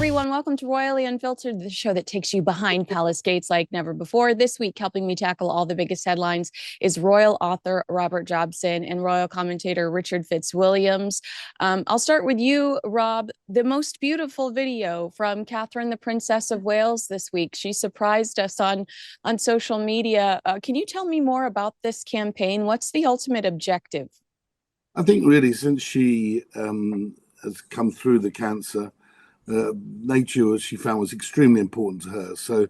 everyone. Welcome to Royally Unfiltered, the show that takes you behind palace gates like never before. This week, helping me tackle all the biggest headlines is royal author Robert Jobson and royal commentator Richard Fitzwilliams. I'll start with you, Rob. The most beautiful video from Catherine, the Princess of Wales this week. She surprised us on social media. Can you tell me more about this campaign? What's the ultimate objective? I think really since she has come through the cancer, nature, as she found, was extremely important to her. So,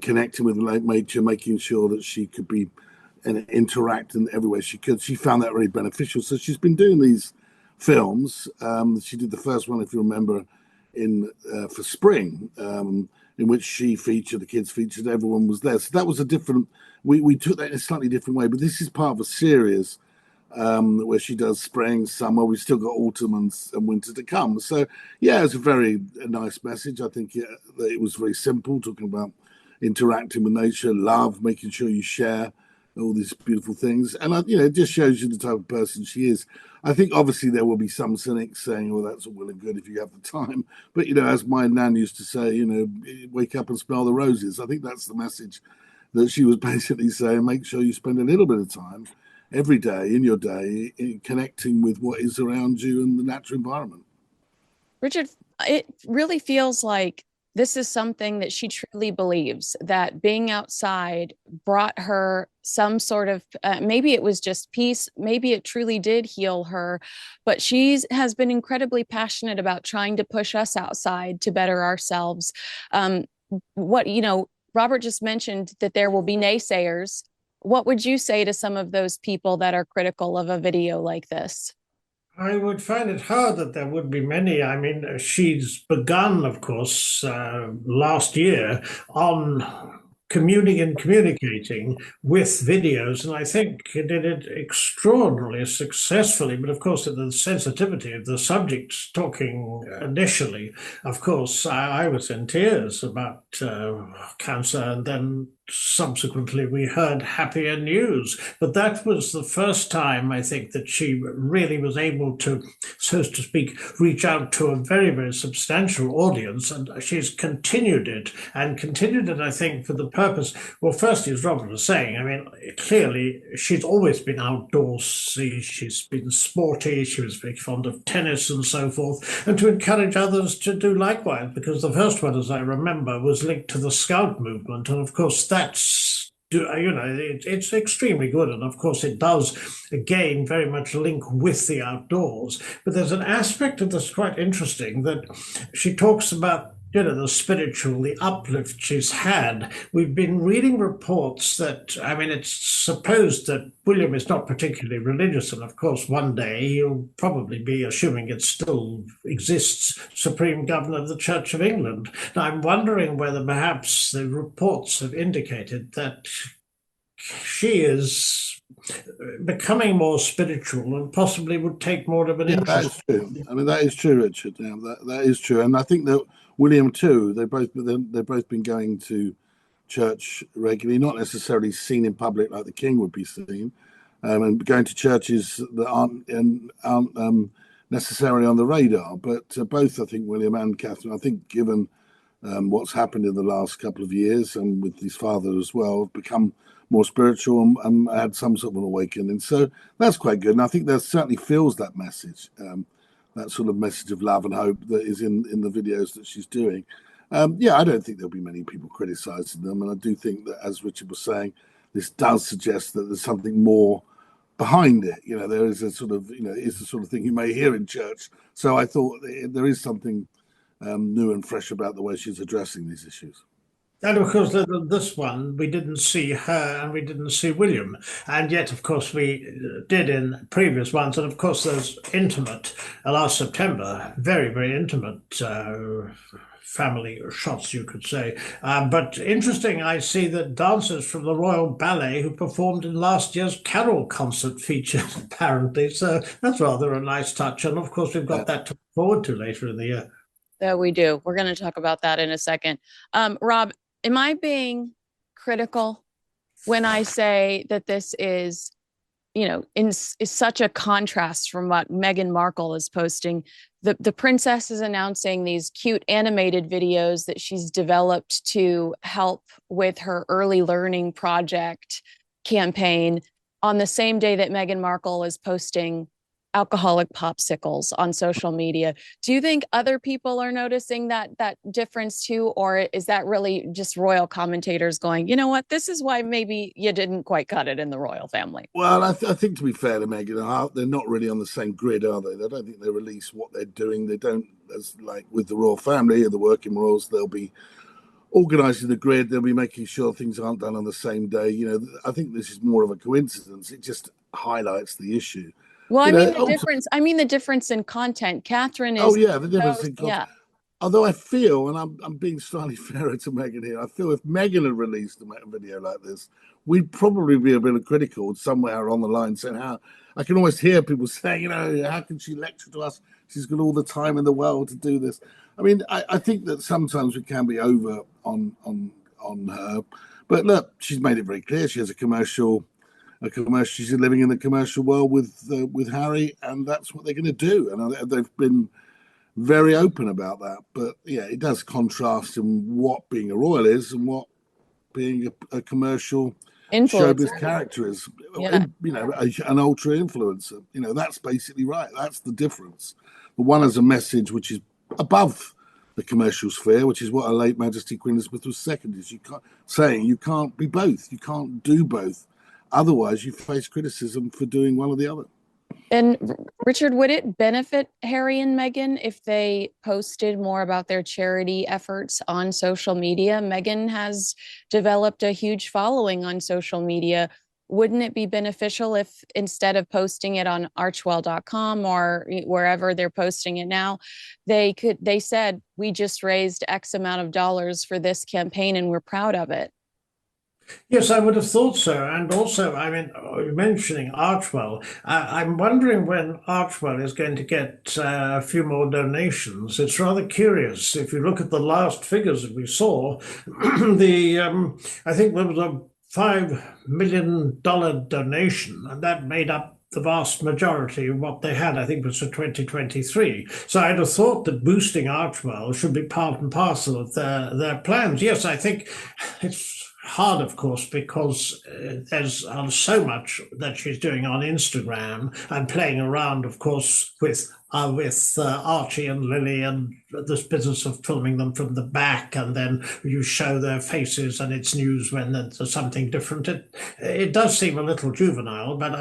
connecting with nature, making sure that she could be and interact in every way she could. She found that really beneficial. So she's been doing these films. She did the first one, if you remember, in for spring, in which she featured, the kids featured, everyone was there. So that was a different. We took that in a slightly different way. But this is part of a series where she does spring, summer. We've still got autumn and winter to come. So, yeah, it's a nice message. I think it was very simple, talking about interacting with nature, love, making sure you share all these beautiful things. And, it just shows you the type of person she is. I think, obviously, there will be some cynics saying, oh, that's all well and good if you have the time. But, as my nan used to say, wake up and smell the roses. I think that's the message that she was basically saying. Make sure you spend a little bit of time every day in your day in connecting with what is around you and the natural environment. Richard, it really feels like this is something that she truly believes, that being outside brought her some sort of, maybe it was just peace, maybe it truly did heal her, but she has been incredibly passionate about trying to push us outside to better ourselves. Robert just mentioned that there will be naysayers. What would you say to some of those people that are critical of a video like this? I would find it hard that there would be many. I mean, she's begun, of course, last year on communicating with videos, and I think he did it extraordinarily successfully. But of course, the sensitivity of the subject talking initially, of course, I was in tears about cancer, and then subsequently we heard happier news. But that was the first time, I think, that she really was able to, so to speak, reach out to a very, very substantial audience. And she's continued it, I think, for the purpose. Well, firstly, as Robert was saying, I mean, clearly she's always been outdoorsy, she's been sporty, she was very fond of tennis and so forth, and to encourage others to do likewise, because the first one, as I remember, was linked to the Scout movement. And of course, it's extremely good. And of course, it does, again, very much link with the outdoors. But there's an aspect of this quite interesting that she talks about, the spiritual, the uplift she's had. We've been reading reports that, I mean, it's supposed that William is not particularly religious. And of course, one day he'll probably be, assuming it still exists, Supreme Governor of the Church of England. Now, I'm wondering whether perhaps the reports have indicated that she is becoming more spiritual and possibly would take more of an interest. That is true. I mean, that is true, Richard. Yeah, that is true. And I think that William too, they've both been going to church regularly, not necessarily seen in public like the king would be seen, and going to churches that aren't necessarily on the radar. But both, I think, William and Catherine, I think, given what's happened in the last couple of years and with his father as well, have become more spiritual and had some sort of an awakening. So that's quite good. And I think there certainly feels that message. That sort of message of love and hope that is in the videos that she's doing. I don't think there'll be many people criticizing them. And I do think that, as Richard was saying, this does suggest that there's something more behind it. There is a sort of, it's the sort of thing you may hear in church. So I thought there is something new and fresh about the way she's addressing these issues. And of course, this one, we didn't see her and we didn't see William. And yet, of course, we did in previous ones. And of course, there's intimate, last September, very, very intimate family shots, you could say. But interesting, I see that dancers from the Royal Ballet who performed in last year's Carol concert featured, apparently. So that's rather a nice touch. And of course, we've got that to look forward to later in the year. That we do. We're going to talk about that in a second. Rob, am I being critical when I say that this is is such a contrast from what Meghan Markle is posting. The princess is announcing these cute animated videos that she's developed to help with her early learning project campaign on the same day that Meghan Markle is posting alcoholic popsicles on social media. Do you think other people are noticing that difference too, or is that really just royal commentators going, you know what, this is why maybe you didn't quite cut it in the royal family? Well, I think to be fair to Meghan, they're not really on the same grid, are they? I don't think they release what they're doing. They don't, as like with the royal family or the working royals, they'll be organising the grid. They'll be making sure things aren't done on the same day. I think this is more of a coincidence. It just highlights the issue. Well, the difference in content. Catherine is. Oh yeah, the difference in content. Yeah. Although I feel, and I'm being slightly fairer to Meghan here, I feel if Meghan had released a video like this, we'd probably be a bit critical somewhere on the line, saying how I can almost hear people saying, how can she lecture to us? She's got all the time in the world to do this. I mean, I think that sometimes we can be over on her, but look, she's made it very clear she has a commercial. She's living in the commercial world with Harry, and that's what they're going to do. And they've been very open about that. But yeah, it does contrast in what being a royal is and what being a commercial showbiz character is. Yeah. An ultra influencer. That's basically right. That's the difference. The one has a message which is above the commercial sphere, which is what Her Late Majesty Queen Elizabeth II is. You can't be both. You can't do both. Otherwise, you face criticism for doing one or the other. And Richard, would it benefit Harry and Meghan if they posted more about their charity efforts on social media? Meghan has developed a huge following on social media. Wouldn't it be beneficial if instead of posting it on archwell.com or wherever they're posting it now, they said, we just raised X amount of dollars for this campaign and we're proud of it? Yes, I would have thought so. And also, mentioning Archwell, I'm wondering when Archwell is going to get a few more donations. It's rather curious. If you look at the last figures that we saw, I think there was a $5 million donation, and that made up the vast majority of what they had, I think, was for 2023. So I'd have thought that boosting Archwell should be part and parcel of their plans. Yes, I think it's hard, of course, because there's so much that she's doing on Instagram and playing around, of course, with Archie and Lily and this business of filming them from the back, and then you show their faces and it's news when there's something different. It does seem a little juvenile, but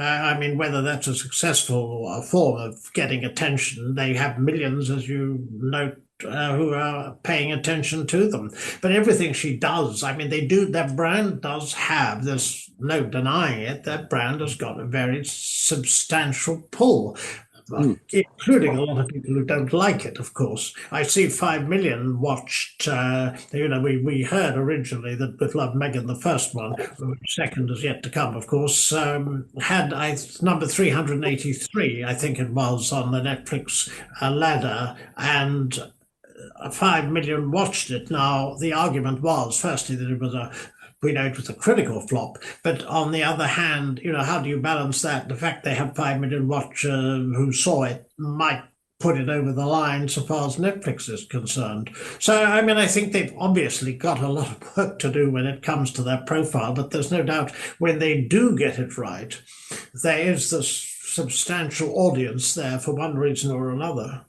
whether that's a successful form of getting attention, they have millions, as you note, who are paying attention to them. But everything she does, their brand does have, there's no denying it, their brand has got a very substantial pull. Including a lot of people who don't like it, of course. I see 5 million watched. We heard originally that with Love Meghan, the first one, second is yet to come, of course, had number 383, I think it was, on the Netflix ladder, and 5 million watched it. Now, the argument was, firstly, that it was a critical flop. But on the other hand, how do you balance that? The fact they have 5 million watchers who saw it might put it over the line so far as Netflix is concerned. So, I think they've obviously got a lot of work to do when it comes to their profile, but there's no doubt when they do get it right, there is this substantial audience there for one reason or another.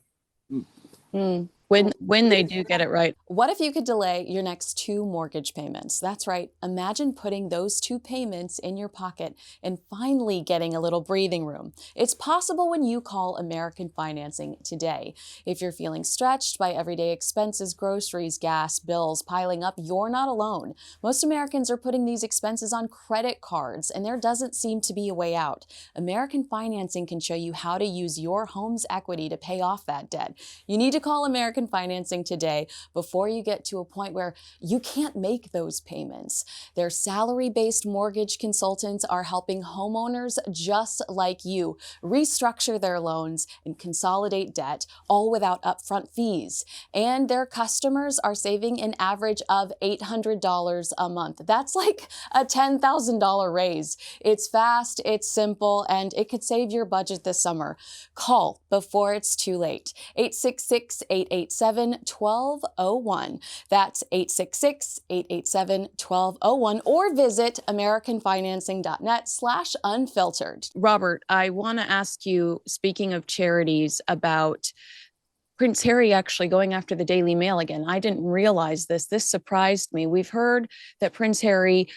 When they do get it right. What if you could delay your next 2 mortgage payments? That's right. Imagine putting those 2 payments in your pocket and finally getting a little breathing room. It's possible when you call American Financing today. If you're feeling stretched by everyday expenses, groceries, gas, bills piling up, you're not alone. Most Americans are putting these expenses on credit cards, and there doesn't seem to be a way out. American Financing can show you how to use your home's equity to pay off that debt. You need to call American American Financing today before you get to a point where you can't make those payments. Their salary-based mortgage consultants are helping homeowners just like you restructure their loans and consolidate debt, all without upfront fees. And their customers are saving an average of $800 a month. That's like a $10,000 raise. It's fast, it's simple, and it could save your budget this summer. Call before it's too late. 866-887-1201. That's 866-887-1201, or visit americanfinancing.net/unfiltered. Robert, I want to ask you, speaking of charities, about Prince Harry actually going after the Daily Mail again. I didn't realize this. This surprised me. We've heard that Prince Harry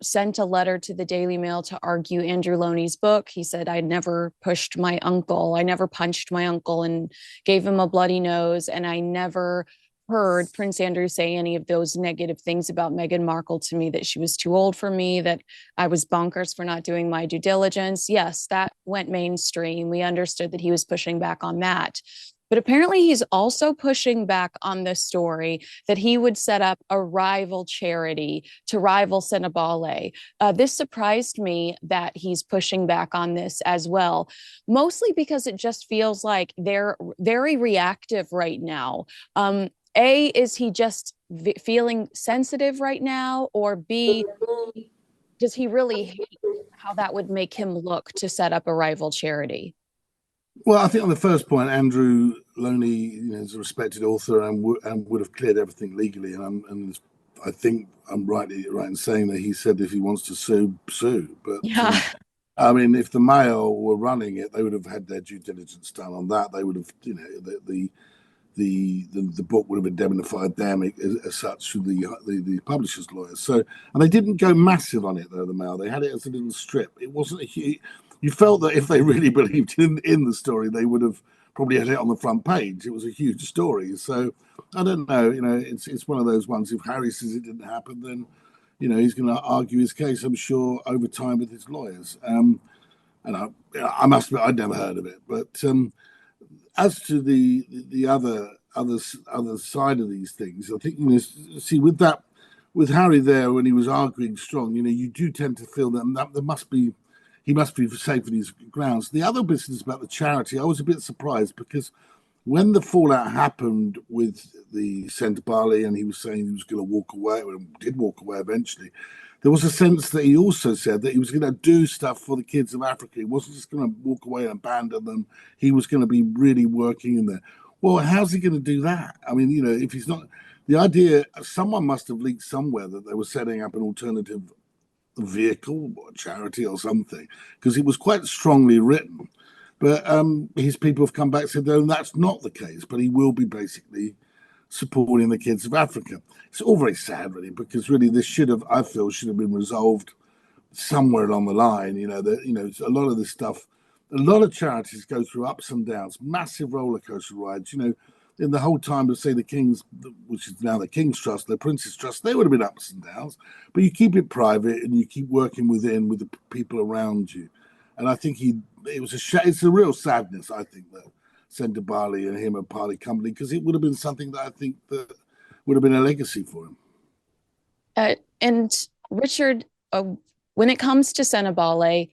sent a letter to the Daily Mail to argue Andrew Loney's book. He said, I never pushed my uncle. I never punched my uncle and gave him a bloody nose. And I never heard Prince Andrew say any of those negative things about Meghan Markle to me, that she was too old for me, that I was bonkers for not doing my due diligence. Yes, that went mainstream. We understood that he was pushing back on that. But apparently he's also pushing back on the story that he would set up a rival charity to rival Sentebale. This surprised me that he's pushing back on this as well, mostly because it just feels like they're very reactive right now. A, is he just feeling sensitive right now? Or B, does he really hate how that would make him look to set up a rival charity? Well, I think on the first point, Andrew Loney, is a respected author and would have cleared everything legally. And I think I'm right in saying that he said if he wants to sue. But yeah. I mean, if the Mail were running it, they would have had their due diligence done on that. They would have, the book would have indemnified them as such through the publisher's lawyers. So, and they didn't go massive on it though. The Mail, they had it as a little strip. It wasn't a huge. You felt that if they really believed in the story, they would have probably had it on the front page. It was a huge story. So I don't know. It's one of those ones. If Harry says it didn't happen, then he's going to argue his case, I'm sure, over time with his lawyers. And I must admit, I'd never heard of it. But as to the other side of these things, I think see with Harry there when he was arguing strong, you do tend to feel that there must be. He must be safe in his grounds. The other business about the charity, I was a bit surprised because when the fallout happened with the Sentebale and he was saying he was going to walk away, and did walk away eventually, there was a sense that he also said that he was going to do stuff for the kids of Africa. He wasn't just going to walk away and abandon them. He was going to be really working in there. Well, how's he going to do that? I mean, if he's not... The idea, someone must have leaked somewhere that they were setting up an alternative vehicle or charity or something, because it was quite strongly written, but his people have come back and said no, that's not the case, but he will be basically supporting the kids of Africa. It's all very sad really, because really this should have been resolved somewhere along the line. A lot of this stuff, a lot of charities go through ups and downs, massive roller coaster rides. In the whole time of, say, the King's, which is now the King's Trust, the Prince's Trust, they would have been ups and downs, but you keep it private and you keep working with the people around you. And I think it's a real sadness, I think, that Sentebale and him are party company, because it would have been something that I think that would have been a legacy for him. And Richard, when it comes to Sentebale,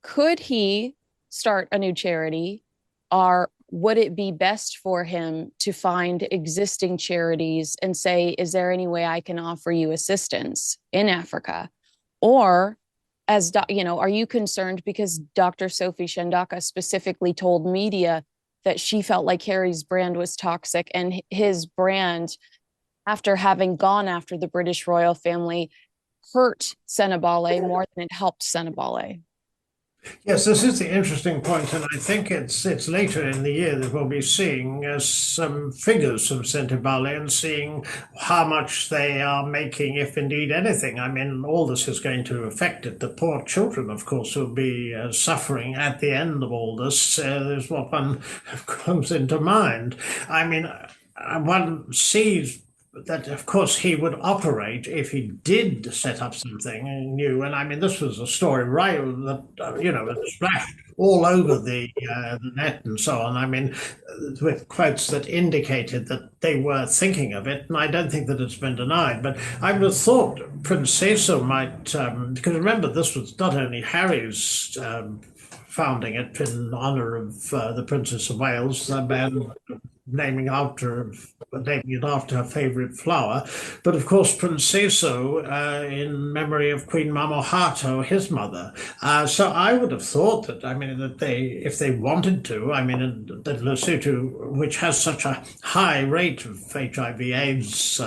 could he start a new charity, or would it be best for him to find existing charities and say, is there any way I can offer you assistance in Africa? Or are you concerned because Dr. Sophie Shendaka specifically told media that she felt like Harry's brand was toxic, and his brand, after having gone after the British royal family, hurt Sentebale more than it helped Sentebale? Yes, this is the interesting point, and I think it's later in the year that we'll be seeing some figures from Sentebale and seeing how much they are making, if indeed anything. I mean, all this is going to affect it. The poor children, of course, will be suffering at the end of all this. Is what one comes into mind. I mean, one sees that of course he would operate if he did set up something new. And I mean, this was a story right that it splashed all over the net and so on. I mean, with quotes that indicated that they were thinking of it, and I don't think that it's been denied. But I would have thought Prince Cecil might, because remember, this was not only Harry's. Founding it in honor of the Princess of Wales, and naming it after her favourite flower. But of course, Prince Seso, in memory of Queen Mamohato, his mother. So I would have thought that, I mean, that if they wanted to, I mean, that Lesotho, which has such a high rate of HIV/AIDS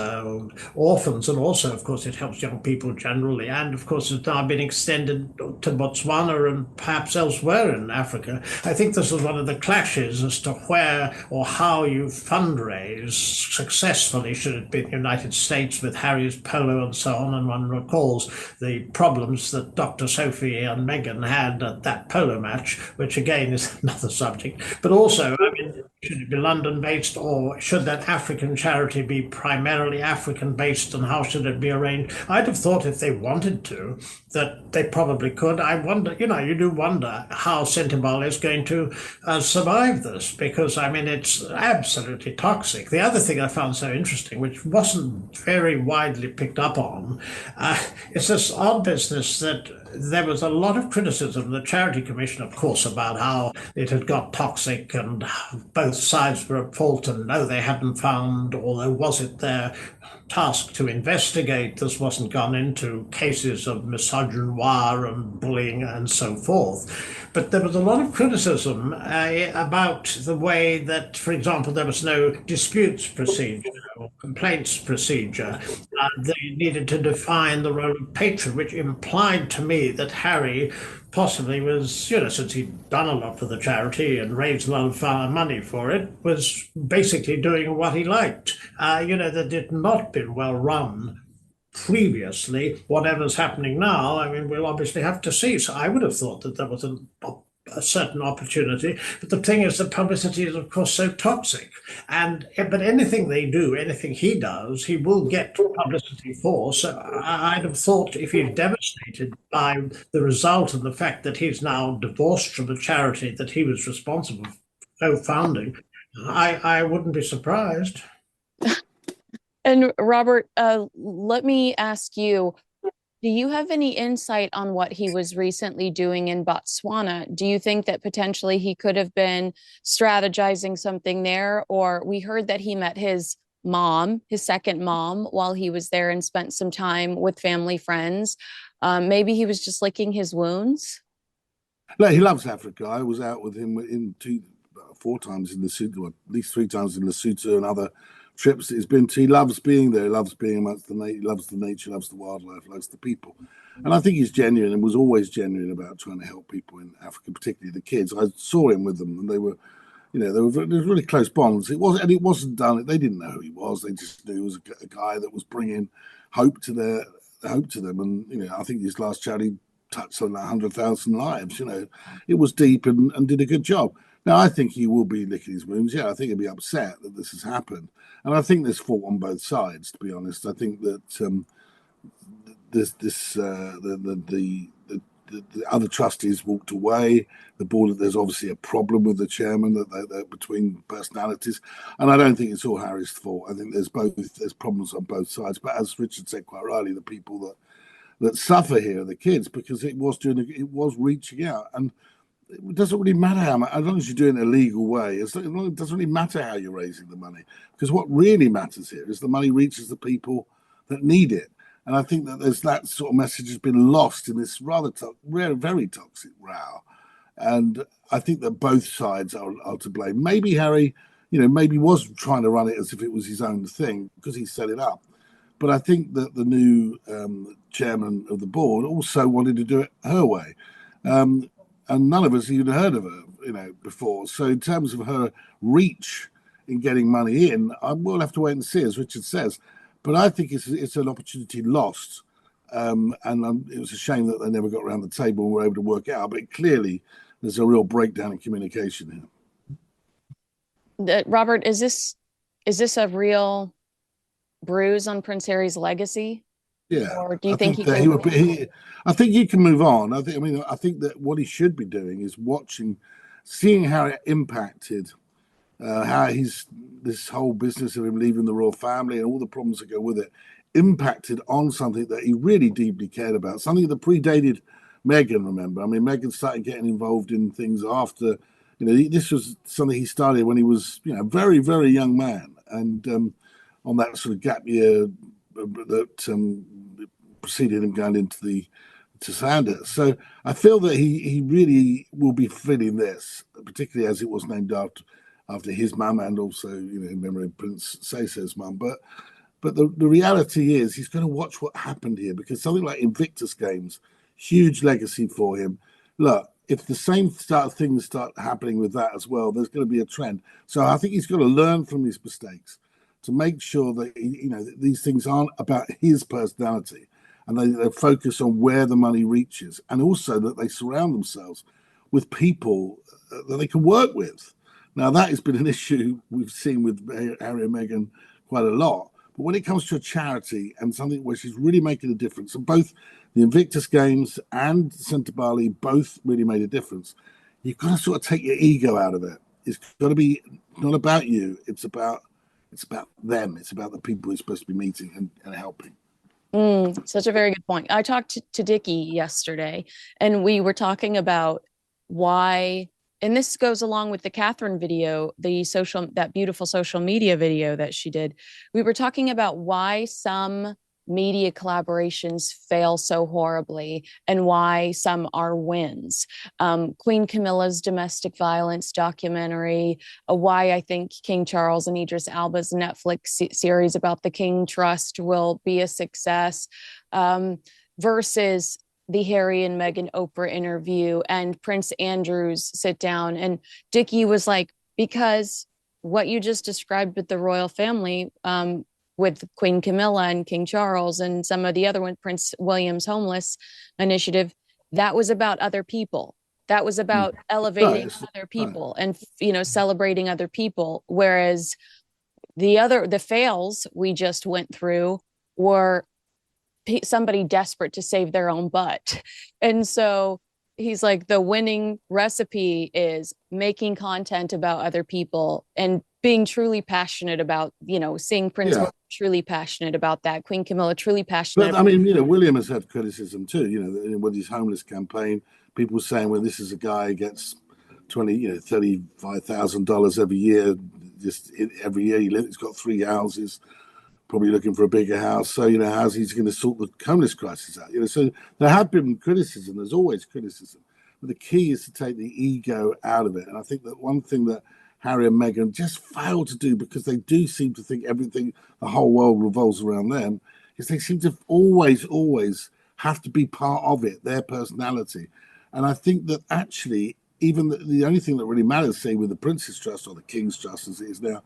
orphans, and also, of course, it helps young people generally, and of course, it's now been extended to Botswana and perhaps elsewhere in Africa. I think this is one of the clashes as to where or how you fundraise successfully, should it be in the United States with Harry's polo and so on. And one recalls the problems that Dr. Sophie and Meghan had at that polo match, which again is another subject. But also, I mean, should it be London-based, or should that African charity be primarily African-based, and how should it be arranged? I'd have thought if they wanted to, that they probably could. I wonder, you do wonder how Sentebale is going to survive this, because, I mean, it's absolutely toxic. The other thing I found so interesting, which wasn't very widely picked up on, is this odd business that there was a lot of criticism, the Charity Commission, of course, about how it had got toxic and both sides were at fault, and no, they hadn't found, although was it their task to investigate, this wasn't gone into cases of misogynoir and bullying and so forth. But there was a lot of criticism about the way that, for example, there was no disputes procedure or complaints procedure. They needed to define the role of patron, which implied to me that Harry possibly was, since he'd done a lot for the charity and raised a lot of money for it, was basically doing what he liked. That had not been well run previously. Whatever's happening now, I mean, we'll obviously have to see. So I would have thought that there was a certain opportunity. But the thing is, the publicity is, of course, so toxic. But anything they do, anything he does, he will get publicity for. So I'd have thought if he's devastated by the result and the fact that he's now divorced from the charity that he was responsible for co-founding, I wouldn't be surprised. And Robert, let me ask you, do you have any insight on what he was recently doing in Botswana? Do you think that potentially he could have been strategizing something there? Or we heard that he met his mom, his second mom, while he was there and spent some time with family friends. Maybe he was just licking his wounds. No, he loves Africa. I was out with him four times in Lesotho, at least 3 times in Lesotho and other trips he's been to. He loves being there, he loves being amongst the nature, loves the nature, loves the wildlife, loves the people. And I think he's genuine and was always genuine about trying to help people in Africa, particularly the kids. I saw him with them and they were, there were really close bonds. It wasn't done. They didn't know who he was. They just knew he was a guy that was bringing hope to them. And, I think his last charity touched on 100,000 lives. It was deep and did a good job. Now, I think he will be licking his wounds. Yeah, I think he'll be upset that this has happened. And I think there's fault on both sides, to be honest. I think that the other trustees walked away. The board, there's obviously a problem with the chairman that between personalities. And I don't think it's all Harry's fault. I think there's problems on both sides. But as Richard said quite rightly, the people that suffer here are the kids, because it was reaching out. And it doesn't really matter how much, as long as you do it in a legal way, it doesn't really matter how you're raising the money, because what really matters here is the money reaches the people that need it. And I think that there's that sort of message has been lost in this very toxic row. And I think that both sides are to blame. Maybe Harry, maybe was trying to run it as if it was his own thing because he set it up. But I think that the new chairman of the board also wanted to do it her way. And none of us even heard of her, before. So in terms of her reach in getting money in, we'll have to wait and see, as Richard says. But I think it's an opportunity lost. And it was a shame that they never got around the table and were able to work it out. But clearly, there's a real breakdown in communication here. Robert, is this a real bruise on Prince Harry's legacy? Yeah, Or do you I think think he that can? I think he can move on. I think that what he should be doing is seeing how it impacted, how this whole business of him leaving the royal family and all the problems that go with it impacted on something that he really deeply cared about, something that predated Meghan. Remember, I mean, Meghan started getting involved in things after, this was something he started when he was, a very, very young man, and on that sort of gap year that preceded him going to Sanders. So I feel that he really will be filling this, particularly as it was named after his mum and also, in memory of Prince Seyss's mum. But the reality is he's going to watch what happened here, because something like Invictus Games, huge legacy for him. Look, if the same things start happening with that as well, there's going to be a trend. So I think he's got to learn from his mistakes to make sure that that these things aren't about his personality, and they focus on where the money reaches, and also that they surround themselves with people that they can work with. Now, that has been an issue we've seen with Harry and Meghan quite a lot. But when it comes to a charity and something where she's really making a difference, and both the Invictus Games and Sentebale both really made a difference, you've got to sort of take your ego out of it. It's got to be not about you. It's about them. It's about the people you're supposed to be meeting and helping. Such a very good point. I talked to Dickie yesterday, and we were talking about why, and this goes along with the Catherine video, that beautiful social media video that she did. We were talking about why some media collaborations fail so horribly and why some are wins. Queen Camilla's domestic violence documentary, why I think King Charles and Idris Elba's Netflix series about the King Trust will be a success, versus the Harry and Meghan Oprah interview and Prince Andrew's sit down. And Dickie was like, because what you just described with the royal family, with Queen Camilla and King Charles and some of the other one, Prince William's homeless initiative, that was about other people. That was about elevating other people and, celebrating other people. Whereas the fails we just went through were somebody desperate to save their own butt. And so he's like, the winning recipe is making content about other people and being truly passionate about, seeing Prince truly passionate about that, Queen Camilla truly passionate. But I mean, William has had criticism too, with his homeless campaign, people saying, well, this is a guy who gets $35,000 every year, just every year he's got 3 houses, probably looking for a bigger house. So, how's he's going to sort the homeless crisis out? So there have been criticism. There's always criticism. But the key is to take the ego out of it. And I think that one thing that Harry and Meghan just fail to do, because they do seem to think the whole world revolves around them, is they seem to always have to be part of it, their personality. And I think that actually, even the only thing that really matters, say with the Prince's Trust or the King's Trust as it is now,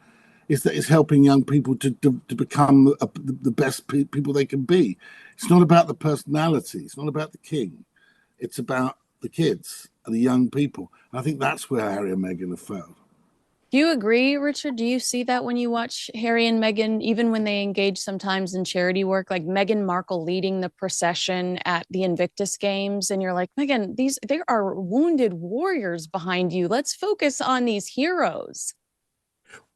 is that it's helping young people to become the best people they can be. It's not about the personality. It's not about the king. It's about the kids and the young people. And I think that's where Harry and Meghan have failed. Do you agree, Richard? Do you see that when you watch Harry and Meghan, even when they engage sometimes in charity work, like Meghan Markle leading the procession at the Invictus Games, and you're like, Meghan, there are wounded warriors behind you. Let's focus on these heroes.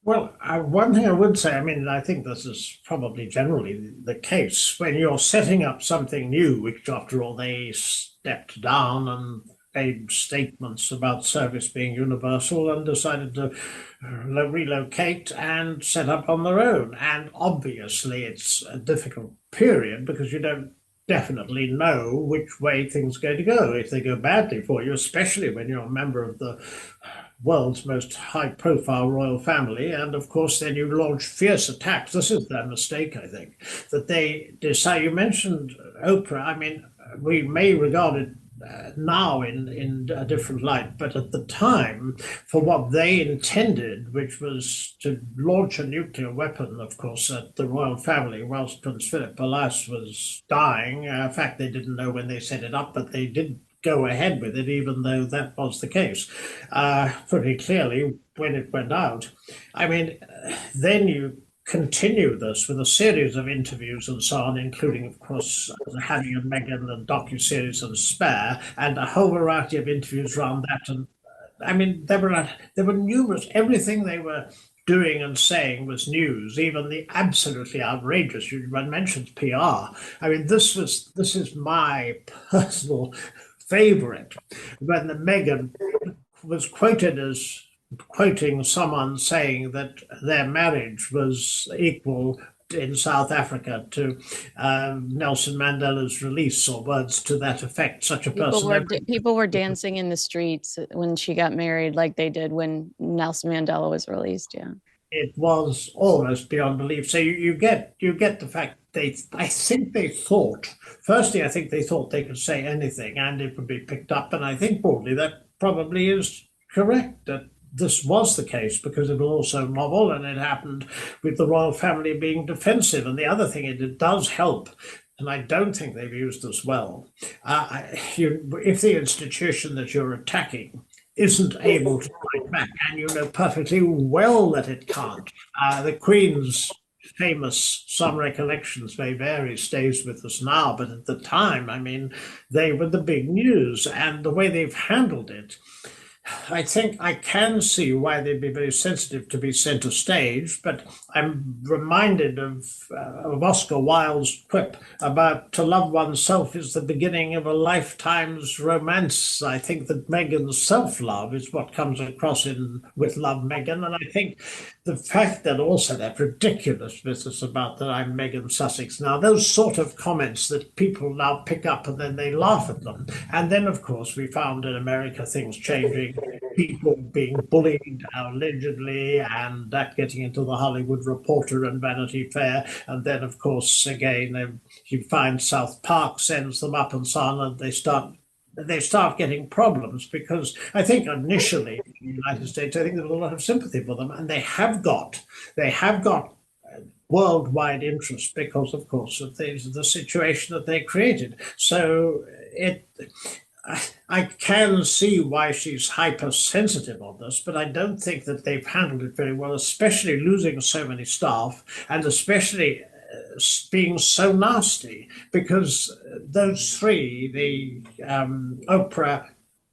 Well, one thing I would say, I think this is probably generally the case when you're setting up something new, which after all they stepped down and made statements about service being universal and decided to relocate and set up on their own. And obviously it's a difficult period because you don't definitely know which way things are going to go. If they go badly for you, especially when you're a member of the world's most high-profile royal family, and of course then you launch fierce attacks. This is their mistake, I think, that they decide. You mentioned Oprah. We may regard it now in a different light, but at the time, for what they intended, which was to launch a nuclear weapon, of course, at the royal family whilst Prince Philip, alas, was dying. In fact, they didn't know when they set it up, but they did go ahead with it, even though that was the case, pretty clearly when it went out. Then you continue this with a series of interviews and so on, including, of course, the Harry and Meghan and docuseries and Spare, and a whole variety of interviews around that. And I mean, there were numerous. Everything they were doing and saying was news. Even the absolutely outrageous. You mentioned PR. I mean, this is my personal favorite when the Meghan was quoted as quoting someone saying that their marriage was equal in South Africa to Nelson Mandela's release, or words to that effect. Such a person. People were dancing in the streets when she got married, like they did when Nelson Mandela was released. Yeah, it was almost beyond belief. So you get the fact I think they thought. Firstly, I think they thought they could say anything and it would be picked up, and I think broadly that probably is correct. That this was the case because it was also novel and it happened with the royal family being defensive. And the other thing, it does help, and I don't think they've used this well. If the institution that you're attacking isn't able to fight back, and you know perfectly well that it can't, the Queen's famous "Some Recollections May Vary" stays with us now, but at the time, I mean, they were the big news, and the way they've handled it, I think I can see why they'd be very sensitive to be center stage, but I'm reminded of Oscar Wilde's quip about to love oneself is the beginning of a lifetime's romance. I think that Meghan's self-love is what comes across with Love Meghan, and I think the fact that also that ridiculous business about that I'm Meghan Sussex now, those sort of comments that people now pick up and then they laugh at them. And then, of course, we found in America things changing, people being bullied allegedly, and that getting into the Hollywood Reporter and Vanity Fair. And then, of course, again, you find South Park sends them up and so on, and they start getting problems, because I think initially in the United States, I think there was a lot of sympathy for them, and they have got worldwide interest because, of course, of the situation that they created. So I can see why she's hypersensitive on this, but I don't think that they've handled it very well, especially losing so many staff, and especially being so nasty, because those three, the Oprah,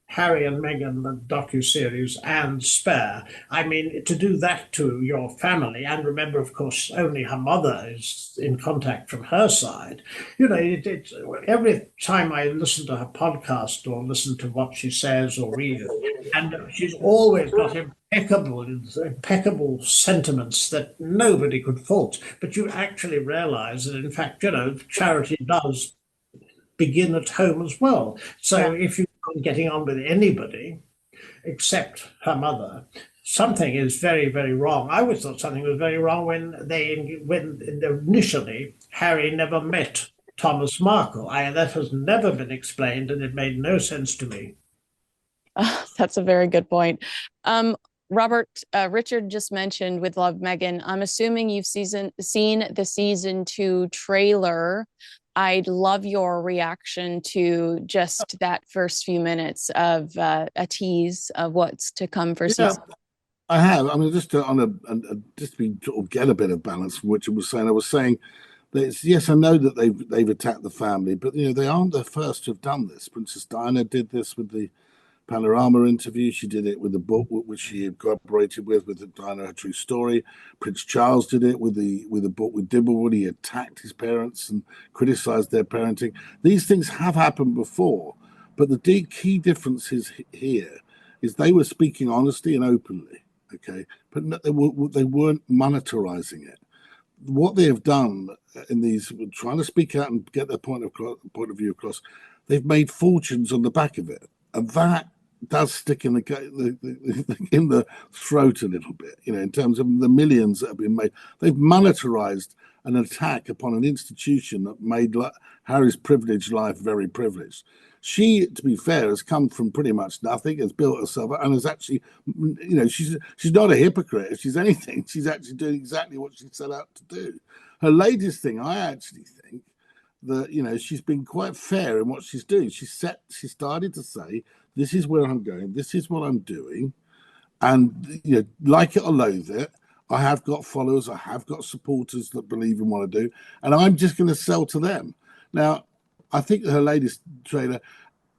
Harry and Meghan, the docuseries, and Spare, I mean, to do that to your family, and remember, of course, only her mother is in contact from her side. You know, every time I listen to her podcast or listen to what she says or read it, and she's always got impeccable sentiments that nobody could fault. But you actually realize that, in fact, you know, charity does begin at home as well. So if you're getting on with anybody except her mother, something is very, very wrong. I always thought something was very wrong when initially Harry never met Thomas Markle. That has never been explained, and it made no sense to me. That's a very good point. Robert, Richard just mentioned with Love Meghan, I'm assuming you've seen the season 2 trailer. I'd love your reaction to just that first few minutes of a tease of what's to come for season. I have. I mean, just to sort of get a bit of balance from what I was saying that yes, I know that they've attacked the family, but you know they aren't the first to have done this. Princess Diana did this with the Panorama interview. She did it with the book which she collaborated with the Diana, Her True Story. Prince Charles did it with the book with Dibble. He attacked his parents and criticized their parenting. These things have happened before, but the key difference is here is they were speaking honestly and openly, okay, but they weren't monetizing it. What they have done in these, trying to speak out and get their point of view across, they've made fortunes on the back of it, and that does stick in the throat a little bit, you know, in terms of the millions that have been made. They've monetized an attack upon an institution that made Harry's privileged life very privileged. She, to be fair, has come from pretty much nothing, has built herself up, and has actually, you know, she's not a hypocrite. If she's anything, she's actually doing exactly what she set out to do. Her latest thing, I actually think that, you know, she's been quite fair in what she's doing. She started to say, this is where I'm going, this is what I'm doing, and, you know, like it or loathe it, I have got followers, I have got supporters that believe in what I do, and I'm just going to sell to them. Now, I think her latest trailer,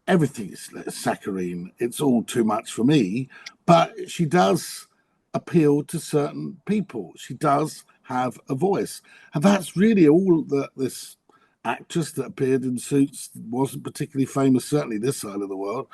everything is saccharine. It's all too much for me, but she does appeal to certain people. She does have a voice, and that's really all that this actress that appeared in Suits, wasn't particularly famous, certainly this side of the world,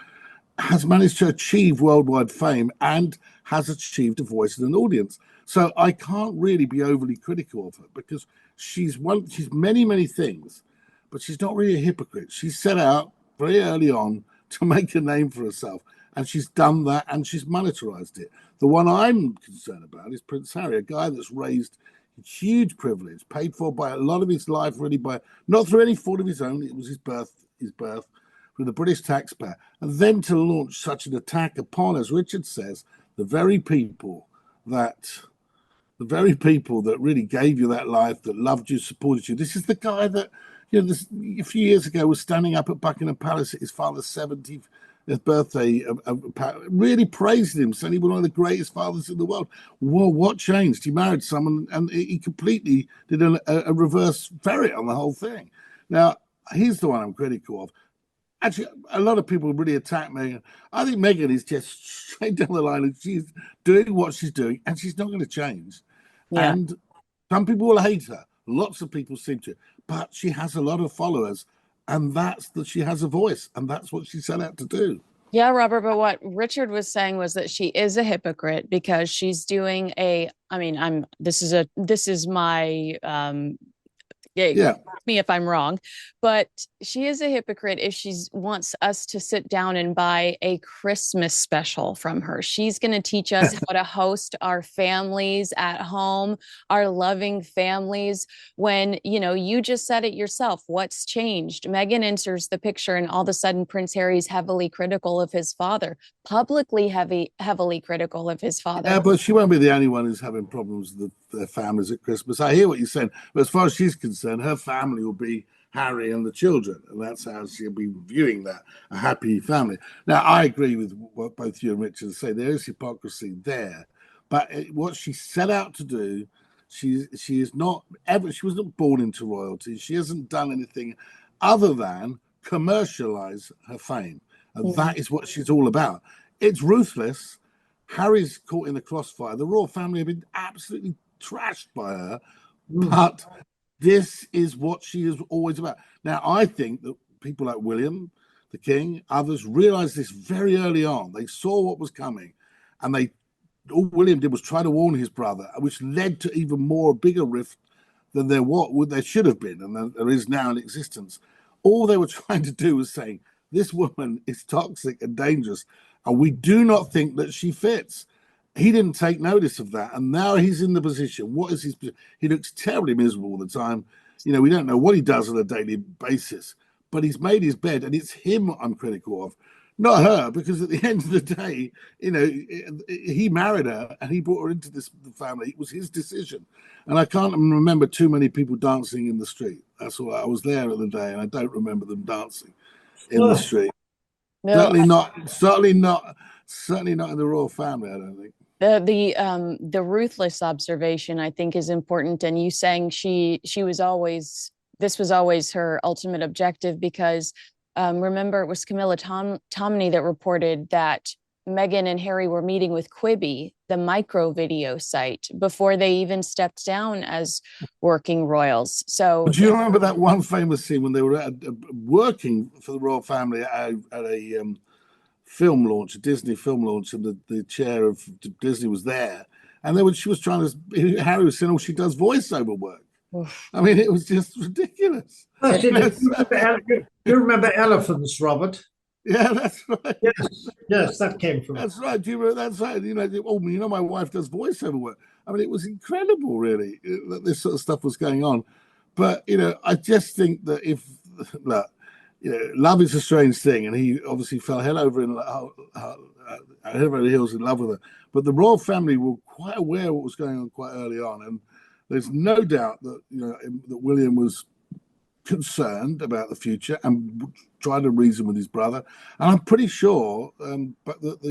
has managed to achieve worldwide fame and has achieved a voice in an audience. So I can't really be overly critical of her, because she's many things, but she's not really a hypocrite. She's set out very early on to make a name for herself, and she's done that, and she's monetized it. The one I'm concerned about is Prince Harry, a guy that's raised huge privilege, paid for by a lot of his life, really, by not through any fault of his own. It was his birth from the British taxpayer, and then to launch such an attack upon, as Richard says, the very people that really gave you that life, that loved you, supported you. This is the guy that, a few years ago was standing up at Buckingham Palace at his father's 70th birthday, really praised him, saying he was one of the greatest fathers in the world. Well, what changed? He married someone, and he completely did a reverse ferret on the whole thing. Now, he's the one I'm critical of. Actually, a lot of people really attack Meghan. I think Meghan is just straight down the line, and she's doing what she's doing, and she's not going to change. Yeah. And some people will hate her. Lots of people seem to, but she has a lot of followers, and that's that she has a voice, and that's what she set out to do. Yeah, Robert, but what Richard was saying was that she is a hypocrite because she's doing this is my me if I'm wrong, but she is a hypocrite if she wants us to sit down and buy a Christmas special from her. She's going to teach us how to host our families at home, our loving families, when, you just said it yourself. What's changed? Meghan enters the picture, and all of a sudden Prince Harry's heavily critical of his father, publicly heavily critical of his father. Yeah, but she won't be the only one who's having problems with their families at Christmas. I hear what you're saying, but as far as she's concerned, her family will be Harry and the children, and that's how she'll be viewing that, a happy family. Now, I agree with what both you and Richard say. There is hypocrisy there, but what she set out to do, she was not born into royalty. She hasn't done anything other than commercialize her fame, and that is what she's all about. It's ruthless. Harry's caught in the crossfire. The royal family have been absolutely trashed by her, but this is what she is always about. Now, I think that people like William, the king, others realized this very early on. They saw what was coming, and all William did was try to warn his brother, which led to even more bigger rift than there should have been, and there is now in existence. All they were trying to do was saying, this woman is toxic and dangerous, and we do not think that she fits. He didn't take notice of that, and now he's in the position. What is his position? He looks terribly miserable all the time. We don't know what he does on a daily basis, but he's made his bed, and it's him I'm critical of, not her, because at the end of the day, he married her and he brought her into this family. It was his decision, and I can't remember too many people dancing in the street. That's all. I was there at the day, and I don't remember them dancing in the street. No, certainly not in the royal family, I don't think. The ruthless observation, I think, is important. And you saying this was always her ultimate objective, because remember, it was Camilla Tominey that reported that Meghan and Harry were meeting with Quibi, the micro video site, before they even stepped down as working royals. So do you remember that one famous scene when they were working for the royal family at a film launch, a Disney film launch, and the chair of Disney was there, and then she was Harry was saying, she does voiceover work. I mean, it was just ridiculous. You remember elephants, Robert? Yeah, that's right. Yes, that came from. That's right. Do you remember? That's right. My wife does voiceover work. I mean, it was incredible, really, that this sort of stuff was going on. But I just think that love is a strange thing, and he obviously fell head over heels in love with her. But the royal family were quite aware of what was going on quite early on, and there's no doubt that that William was concerned about the future and tried to reason with his brother. And I'm pretty sure, but that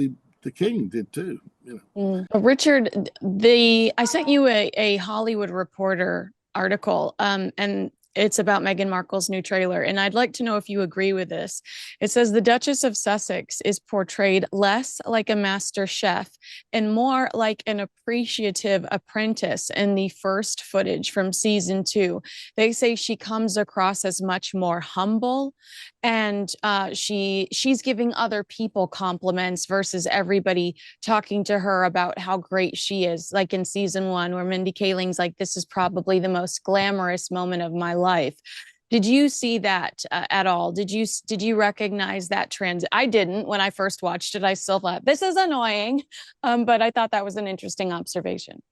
the the king did too. Richard, I sent you a Hollywood Reporter article, and it's about Meghan Markle's new trailer. And I'd like to know if you agree with this. It says the Duchess of Sussex is portrayed less like a master chef and more like an appreciative apprentice in the first footage from season 2. They say she comes across as much more humble, and she's giving other people compliments versus everybody talking to her about how great she is. Like in season 1, where Mindy Kaling's like, "This is probably the most glamorous moment of my life." Did you see that at all? Did you recognize that trend? I didn't when I first watched it. I still thought this is annoying, but I thought that was an interesting observation.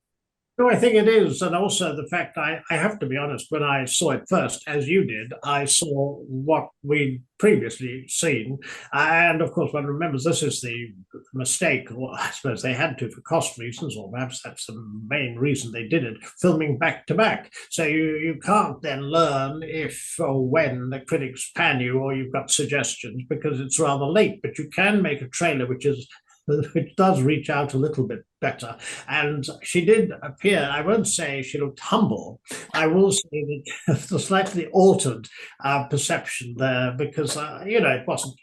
No, I think it is. And also the fact I have to be honest, when I saw it first, as you did, I saw what we'd previously seen. And of course, one remembers this is the mistake, or I suppose they had to for cost reasons, or perhaps that's the main reason they did it, filming back to back. So you can't then learn if or when the critics pan you or you've got suggestions because it's rather late. But you can make a trailer which does reach out a little bit better. And she did appear, I won't say she looked humble, I will say that the slightly altered perception there because, it wasn't,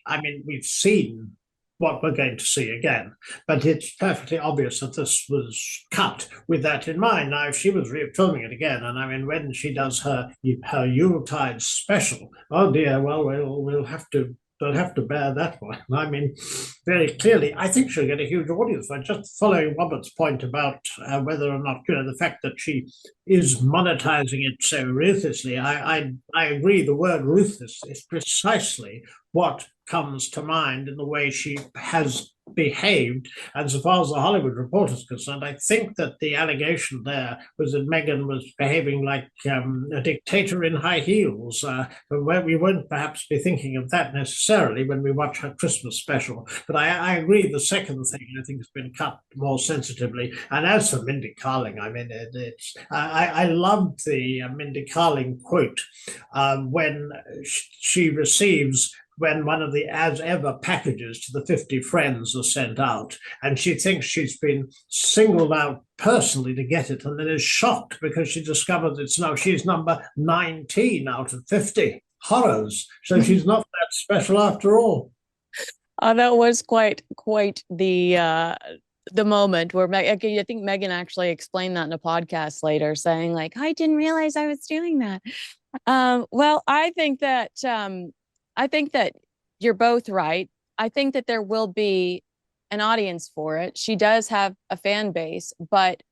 we've seen what we're going to see again, but it's perfectly obvious that this was cut with that in mind. Now, if she was filming it again, and when she does her Yuletide special, oh dear, well, we'll have to bear that one. Very clearly, I think she'll get a huge audience. But just following Robert's point about whether or not, the fact that she is monetizing it so ruthlessly, I agree. The word ruthless is precisely what comes to mind in the way she has behaved. And so far as the Hollywood Reporter is concerned, I think that the allegation there was that Meghan was behaving like a dictator in high heels, where we won't perhaps be thinking of that necessarily when we watch her Christmas special. But I agree, the second thing I think has been cut more sensitively. And as for Mindy Kaling, I loved the Mindy Kaling quote when she receives when one of the as ever packages to the 50 friends are sent out, and she thinks she's been singled out personally to get it, and then is shocked because she discovers she's number 19 out of 50. Horrors. So she's not that special after all. That was quite the moment where I think Meghan actually explained that in a podcast later, saying like, "I didn't realize I was doing that." Well, I think that you're both right. I think that there will be an audience for it. She does have a fan base, but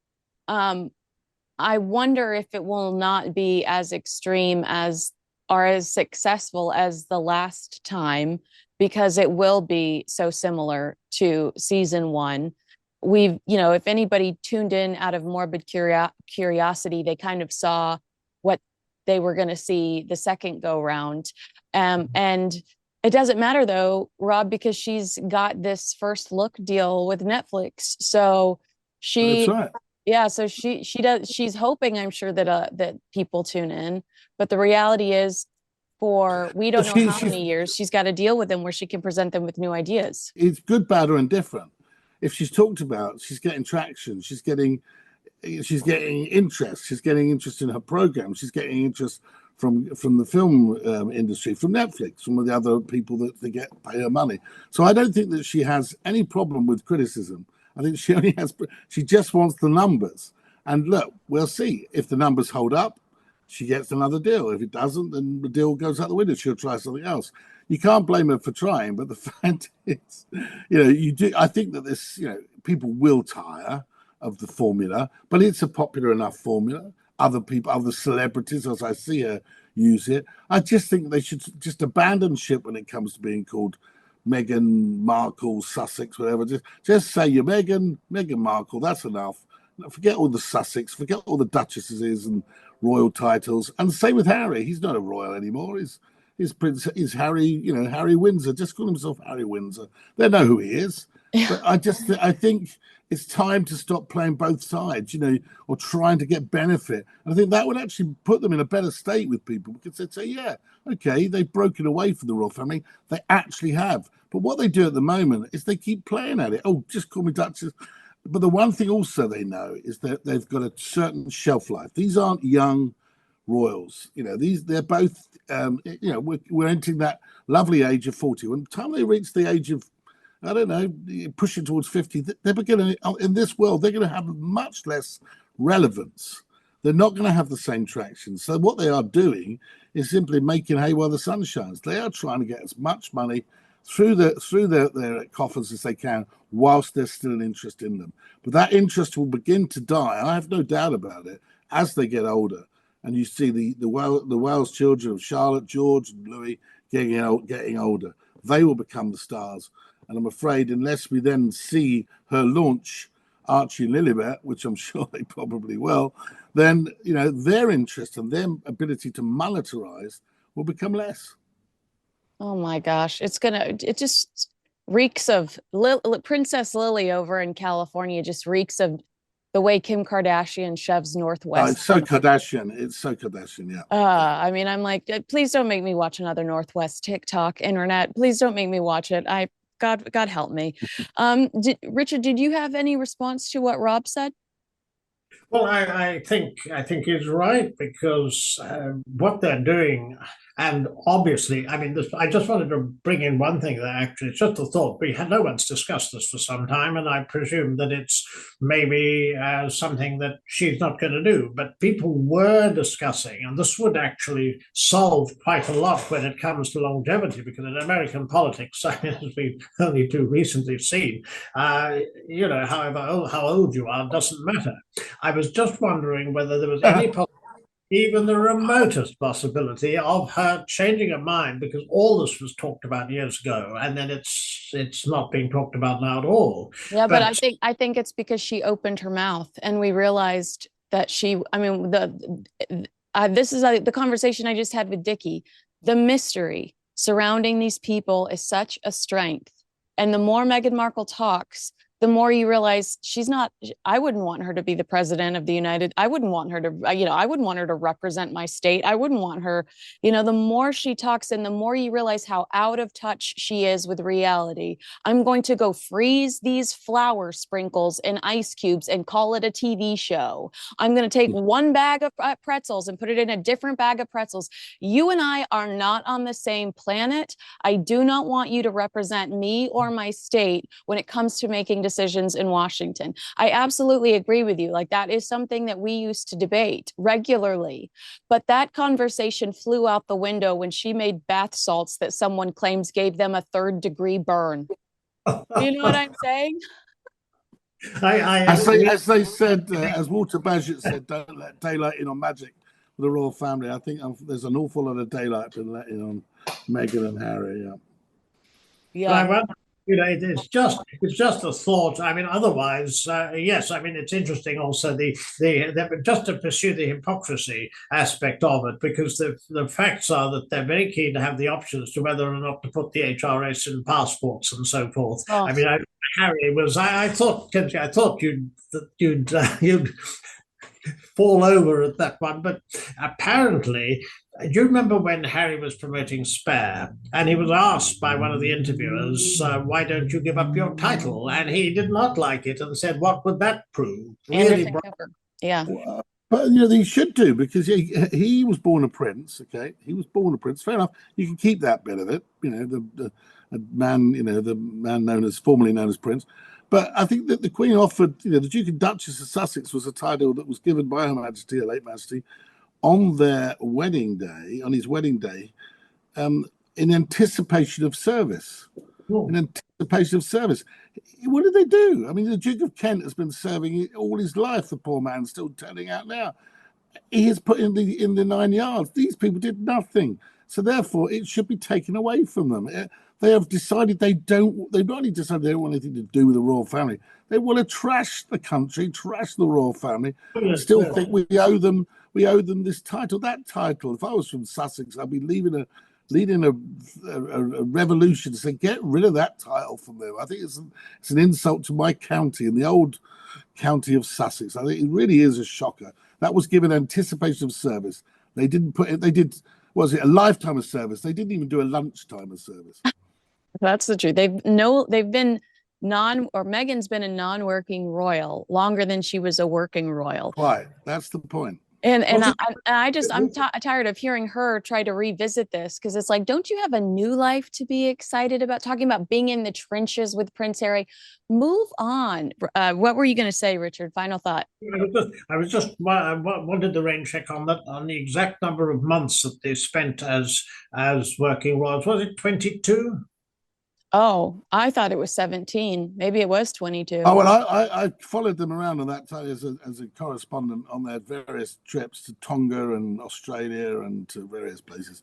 I wonder if it will not be as extreme as or as successful as the last time, because it will be so similar to season 1. If anybody tuned in out of morbid curiosity, they kind of saw what they were going to see the second go round. And it doesn't matter though, Rob, because she's got this first look deal with Netflix. So That's right. Yeah, so she's hoping, I'm sure, that people tune in. But the reality is, we don't know how many years she's got to deal with them where she can present them with new ideas. It's good, bad, or indifferent. If she's talked about, she's getting traction, she's getting interest, she's getting interest in her program, she's getting interest from the film industry, from Netflix, from the other people that pay her money. So I don't think that she has any problem with criticism. I think she just wants the numbers. And look, we'll see. If the numbers hold up, she gets another deal. If it doesn't, then the deal goes out the window. She'll try something else. You can't blame her for trying, but the fact is, you do. I think that this, people will tire of the formula, but it's a popular enough formula. Other people, other celebrities, as I see her use it, I just think they should just abandon ship when it comes to being called Meghan Markle, Sussex, whatever. Just say you're Meghan Markle. That's enough. Forget all the Sussex. Forget all the duchesses and royal titles. And same with Harry. He's not a royal anymore. He's Harry. Harry Windsor. Just call himself Harry Windsor. They know who he is. But I think it's time to stop playing both sides, or trying to get benefit. And I think that would actually put them in a better state with people, because they'd say, yeah, okay, they've broken away from the royal family. They actually have. But what they do at the moment is they keep playing at it. Oh, just call me Duchess. But the one thing also they know is that they've got a certain shelf life. These aren't young royals. They're both, we're entering that lovely age of 40. When the time they reach the age of, I don't know, pushing towards 50, they're beginning, in this world, they're going to have much less relevance. They're not going to have the same traction. So what they are doing is simply making hay while the sun shines. They are trying to get as much money through their coffers as they can, whilst there's still an interest in them. But that interest will begin to die, I have no doubt about it, as they get older. And you see the Wales children of Charlotte, George, and Louis getting older. They will become the stars. And I'm afraid, unless we then see her launch Archie and Lilibet, which I'm sure they probably will, then their interest and their ability to monetize will become less. Oh my gosh, it just reeks of Princess Lily over in California, just reeks of the way Kim Kardashian shoves Northwest. It's so Kardashian. It's so Kardashian, yeah. I mean, I'm like, please don't make me watch another Northwest TikTok internet. Please don't make me watch it. God help me. Richard, did you have any response to what Rob said? Well, I think he's right, because what they're doing, and obviously, I mean, I just wanted to bring in one thing that actually, it's just a thought. No one's discussed this for some time, and I presume that it's maybe something that she's not going to do. But people were discussing, and this would actually solve quite a lot when it comes to longevity, because in American politics, I mean, as we've only too recently seen, how old you are doesn't matter. I was just wondering whether there was any even the remotest possibility of her changing her mind, because all this was talked about years ago, and then it's not being talked about now at all. Yeah, but I think it's because she opened her mouth, and we realized that this is the conversation I just had with Dickie. The mystery surrounding these people is such a strength, and the more Meghan Markle talks, the more you realize I wouldn't want her to be the president of the I wouldn't want her to, I wouldn't want her to represent my state. I wouldn't want her, the more she talks and the more you realize how out of touch she is with reality. I'm going to go freeze these flour sprinkles in ice cubes and call it a TV show. I'm going to take one bag of pretzels and put it in a different bag of pretzels. You and I are not on the same planet. I do not want you to represent me or my state when it comes to making decisions in Washington. I absolutely agree with you. Like, that is something that we used to debate regularly. But that conversation flew out the window when she made bath salts that someone claims gave them a 3rd-degree burn. You know what I'm saying? As they said, as Walter Bagehot said, don't let daylight in on magic for the royal family. I think there's an awful lot of daylight been let in on Meghan and Harry. Yeah. It's just a thought. I mean, otherwise, yes. I mean, it's interesting also the just to pursue the hypocrisy aspect of it, because the facts are that they're very keen to have the options to whether or not to put the HRS in passports and so forth. Oh. I mean, Harry was. I thought you'd fall over at that one, but apparently. Do you remember when Harry was promoting Spare, and he was asked by one of the interviewers, why don't you give up your title? And he did not like it and said, what would that prove? Really? Yeah. But they should do, because he was born a prince. Okay, he was born a prince. Fair enough. You can keep that bit of it. The man, the man formerly known as Prince. But I think that the Queen offered, the Duke and Duchess of Sussex was a title that was given by Her Majesty, Her late Majesty, on their wedding day, on his wedding day, in anticipation of service. Oh. In anticipation of service. What did they do? I mean, the Duke of Kent has been serving all his life. The poor man's still turning out now. He has put in the 9 yards. These people did nothing. So therefore, it should be taken away from them. They have decided they've not only decided they don't want anything to do with the royal family. They want to trash the country, trash the royal family, and still think we owe them this title, that title. If I was from Sussex, I'd be leaving leading a revolution to say, get rid of that title from them. I think it's an insult to my county and the old county of Sussex. I think it really is a shocker. That was given anticipation of service. They didn't put it, they did, was it a lifetime of service? They didn't even do a lunchtime of service. That's the truth. Meghan's been a non-working royal longer than she was a working royal. Right. That's the point. I'm tired of hearing her try to revisit this, because it's like, don't you have a new life to be excited about? Talking about being in the trenches with Prince Harry. Move on. What were you going to say, Richard? Final thought. I wanted the rain check on that, on the exact number of months that they spent as working royals. Was it 22? Oh, I thought it was 17. Maybe it was 22. Oh, well, I followed them around on that time as a correspondent on their various trips to Tonga and Australia and to various places.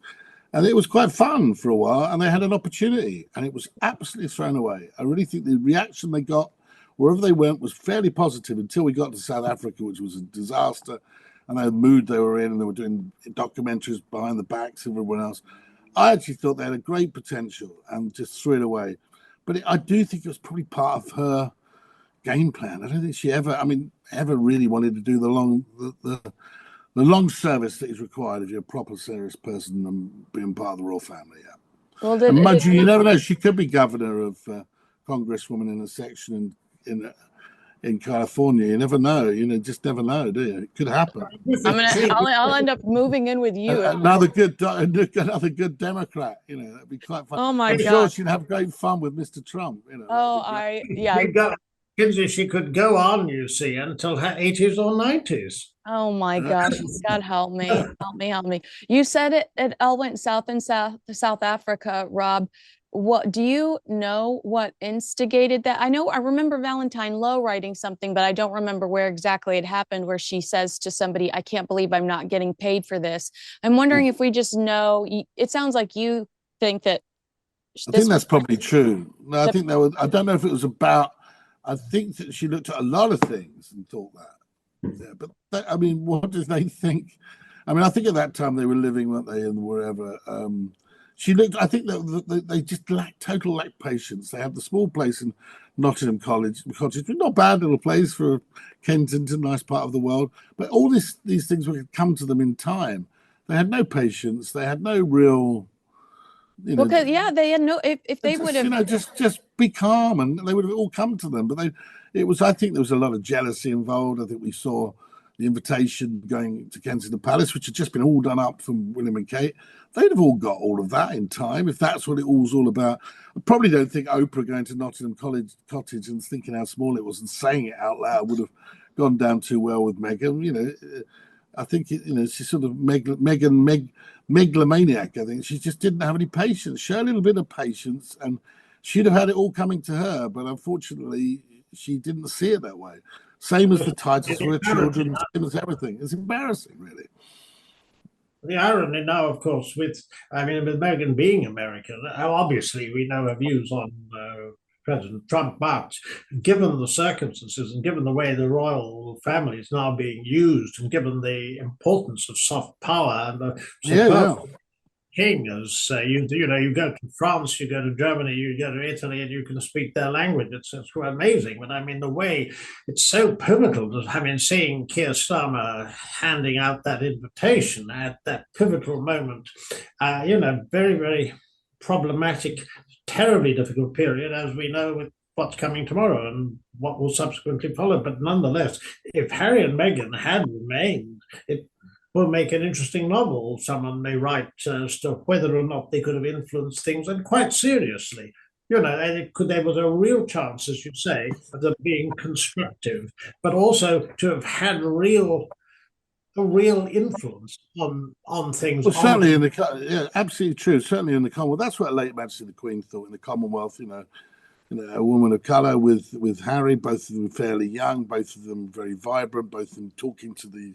And it was quite fun for a while, and they had an opportunity, and it was absolutely thrown away. I really think the reaction they got wherever they went was fairly positive until we got to South Africa, which was a disaster, and the mood they were in, and they were doing documentaries behind the backs of everyone else. I actually thought they had a great potential and just threw it away. But I do think it was probably part of her game plan. I don't think she ever really wanted to do the long service that is required if you're a proper serious person and being part of the royal family. Yeah. Well, you never know. She could be governor of Congresswoman in a section in California. You never know. Just never know, do you? It could happen. I'll end up moving in with you. Another good Democrat. That'd be quite fun. Oh my I'm God! sure she'd have great fun with Mr. Trump. Kinsey, she could go on, you see, until her 80s or 90s. Oh my gosh! God help me! Help me! You said it all went south in South Africa, Rob. What do you know what instigated that? I remember Valentine Lowe writing something, but I don't remember where exactly it happened, where she says to somebody, I can't believe I'm not getting paid for this. I'm wondering if we just know. It sounds like you think that. I think that's probably true. No, I think I don't know if it was about. I think that she looked at a lot of things and thought that. Yeah, but what did they think? I think at that time they were living, weren't they, in wherever. I think that they just lacked patience. They had the small place in Nottingham Cottage, which is not a bad little place for Kensington, nice part of the world. But all these things would come to them in time. They had no patience. They had no real. They had no. If they would have, just be calm, and they would have all come to them. But I think there was a lot of jealousy involved. I think we saw the invitation going to Kensington Palace, which had just been all done up from William and Kate. They'd have all got all of that in time, if that's what it was all about. I probably don't think Oprah going to Nottingham Cottage and thinking how small it was and saying it out loud would have gone down too well with Meghan. I think she's sort of megalomaniac. I think she just didn't have any patience. Show a little bit of patience, and she'd have had it all coming to her. But unfortunately, she didn't see it that way. Same as the titles for her children, same as everything. It's embarrassing, really. The irony now, of course, with Meghan being American, obviously we know her views on President Trump, but given the circumstances and given the way the royal family is now being used, and given the importance of soft power and the king, as you go to France, you go to Germany, you go to Italy, and you can speak their language. It's quite amazing. But the way it's so pivotal to seeing Keir Starmer handing out that invitation at that pivotal moment, very, very problematic, terribly difficult period, as we know with what's coming tomorrow and what will subsequently follow. But nonetheless, if Harry and Meghan had remained, it will make an interesting novel. Someone may write as to whether or not they could have influenced things, and quite seriously. There was a real chance, as you say, of them being constructive, but also to have had a real influence on things. Well, certainly absolutely true. Certainly in the Commonwealth, that's what Late Majesty the Queen thought in the Commonwealth. A woman of colour with Harry, both of them fairly young, both of them very vibrant, both of them talking to the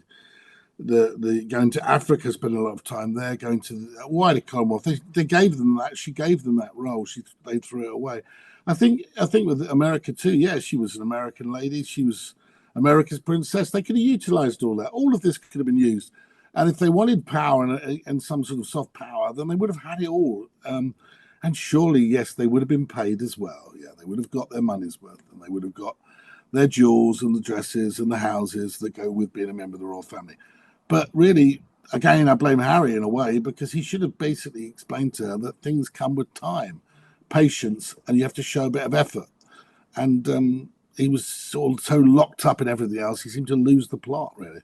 going to Africa, spending a lot of time there, going to the wider Commonwealth. They gave them that. She gave them that role. They threw it away. I think with America too. Yeah, she was an American lady. She was America's princess. They could have utilised all that. All of this could have been used. And if they wanted power and some sort of soft power, then they would have had it all. And surely, yes, they would have been paid as well. Yeah, they would have got their money's worth, and they would have got their jewels and the dresses and the houses that go with being a member of the royal family. But really, again, I blame Harry in a way, because he should have basically explained to her that things come with time, patience, and you have to show a bit of effort. And he was so locked up in everything else, he seemed to lose the plot, really.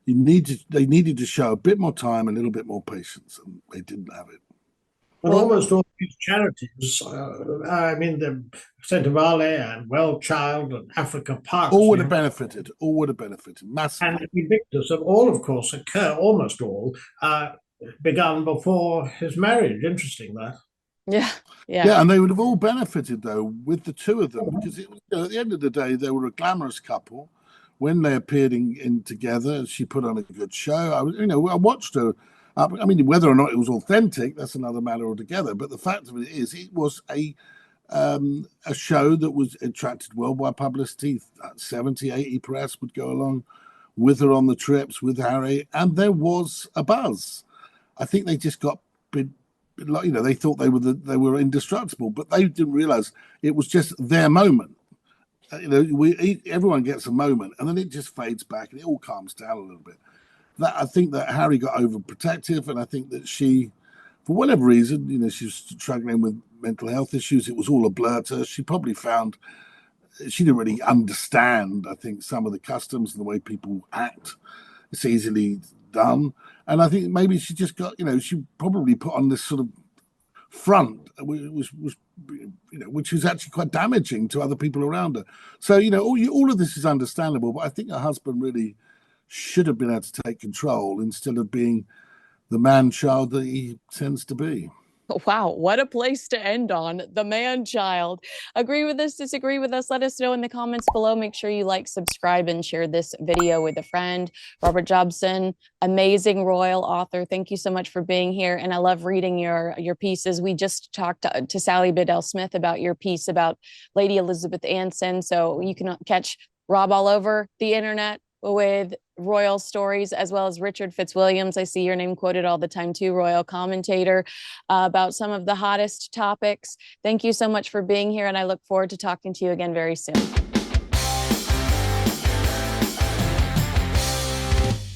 They needed to show a bit more time, a little bit more patience, and they didn't have it. But almost all these charities, I mean, the Sentebale and Well Child and Africa Parks, all would have benefited massively. And Invictus, and all, of course, almost all, begun before his marriage. Interesting, that. Yeah, and they would have all benefited, though, with the two of them, because it was, at the end of the day, they were a glamorous couple. When they appeared in together, she put on a good show. I watched her. I mean, whether or not it was authentic, that's another matter altogether. But the fact of it is, it was a show that was attracted worldwide publicity. 70, 80 press would go along with her on the trips with Harry, and there was a buzz. I think they just got they thought they were indestructible, but they didn't realize it was just their moment. Everyone gets a moment, and then it just fades back, and it all calms down a little bit. I think that Harry got overprotective, and I think that she, for whatever reason, she was struggling with mental health issues. It was all a blur to her. She probably found she didn't really understand, I think, some of the customs and the way people act. It's easily done. And I think maybe she just got, she probably put on this sort of front, which was actually quite damaging to other people around her. So, all of this is understandable, but I think her husband really should have been able to take control instead of being the man-child that he tends to be. Wow, what a place to end on. The man-child. Agree with us, disagree with us? Let us know in the comments below. Make sure you like, subscribe, and share this video with a friend. Robert Jobson, amazing royal author. Thank you so much for being here. And I love reading your pieces. We just talked to Sally Biddell-Smith about your piece about Lady Elizabeth Anson. So you can catch Rob all over the internet with royal stories, as well as Richard Fitzwilliams. I see your name quoted all the time too, royal commentator, about some of the hottest topics. Thank you so much for being here, and I look forward to talking to you again very soon.